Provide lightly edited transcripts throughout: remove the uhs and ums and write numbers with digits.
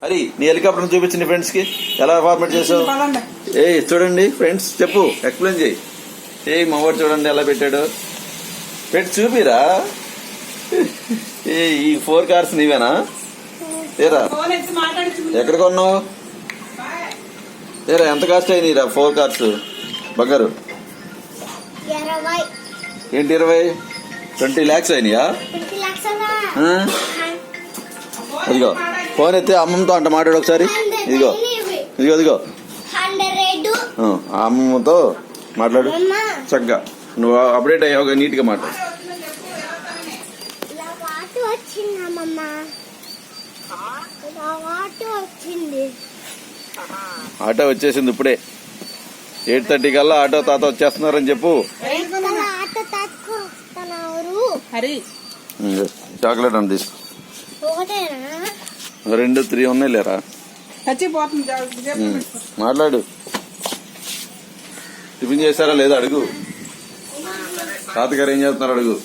హరి నీ హెలికాప్టర్ చూపించండి ఫ్రెండ్స్ కి ఎలా ఫార్మేట్ చేసావు. ఏ చూడండి ఫ్రెండ్స్, చెప్పు, ఎక్స్ప్లెయిన్ చేయి. మావాడు చూడండి ఎలా పెట్టాడు. పెట్టి చూపిరా. ఈ 4 కార్స్ నీవేనా? ఏరా ఎక్కడ కొన్నావు? ఏరా ఎంత కాస్ట్ అయినాయిరా 4 కార్స్? బంగారు ఏంటి 20 lakhs అయినాయా? ఇదిగో ఫోన్ ఎత్తే అమ్మమ్మతో అంట మాట్లాడు ఒకసారి. ఇదిగో ఇదిగో ఇదిగో అమ్మమ్మతో మాట్లాడు చక్కగా. నువ్వు అప్డేట్ అయ్యావుగా, నీట్ గా మాట్లాడు. ఆటో వచ్చేసింది ఇప్పుడే. 8:30 కల్లా ఆటో తాత వచ్చేస్తున్నారని చెప్పు. చాక్లెట్ అని తీసుకో. 2, 3 ఉన్నాయి లేరా. మాట్లాడు. టిఫిన్ చేస్తారా లేదా అడుగు. తాతగారు ఏం చేస్తున్నారు అడుగు.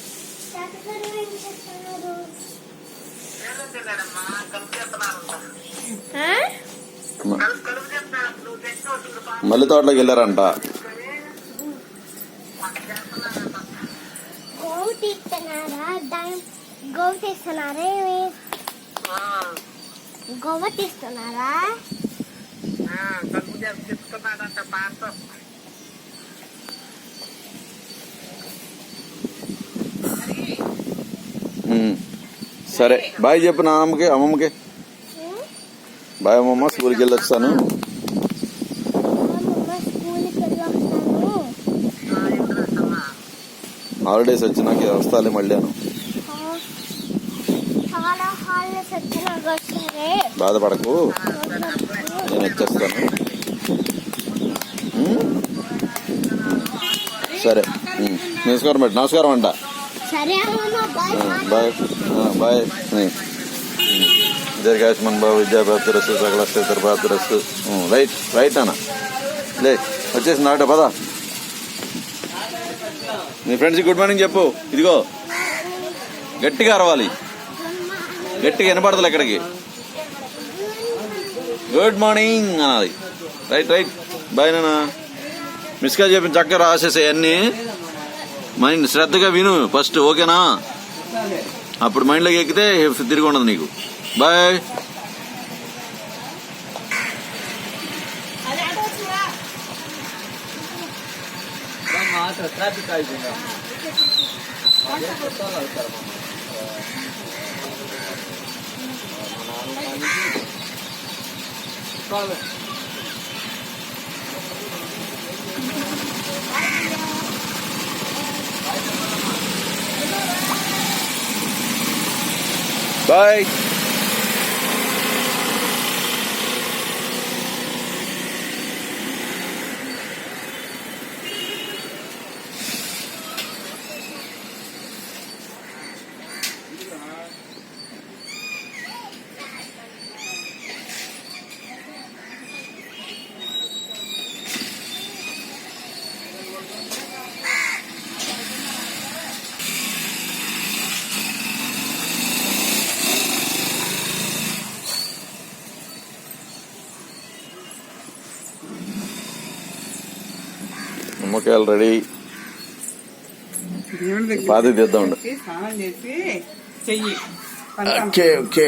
మల్లి తోటలోకి వెళ్ళారంట. గోవా తీస్తున్నారా? సరే బాయ్ చెప్పు నా అమ్మమ్మకి. బాయ్ అమ్మమ్మ, స్కూల్కి వెళ్ళొస్తాను. హాలిడేస్ వచ్చినాక వస్తాలే మళ్ళీ. బాధపడకు, నేను వచ్చేస్తాను. సరే నమస్కారం బట్టి నమస్కారం అంట. Bye bye. దీర్ఘాయుష్మాన్ బాబు, విద్యాభ్యాప్తిరస్సు, సకల స్థితిర్భాప్తిరస్సు. రైట్ రైట్ అన్న. లే వచ్చేసింది ఆటో, పదా. మీ ఫ్రెండ్స్కి గుడ్ మార్నింగ్ చెప్పు. ఇదిగో గట్టిగా అరవాలి, గట్టిగా వినపడతలే ఎక్కడికి. గుడ్ మార్నింగ్ అన్నది. Right right. బాయ్ నాన్న. మిస్గా చెప్పిన చక్కగా రాసేసాయి అన్నీ. మైండ్ శ్రద్ధగా విను ఫస్ట్, ఓకేనా? అప్పుడు మైండ్లోకి ఎక్కితే తిరిగి ఉండదు నీకు. బాయ్. బాయ్. నిమ్మకాయలు రెడీ. పాది తీద్దాం. Okay okay.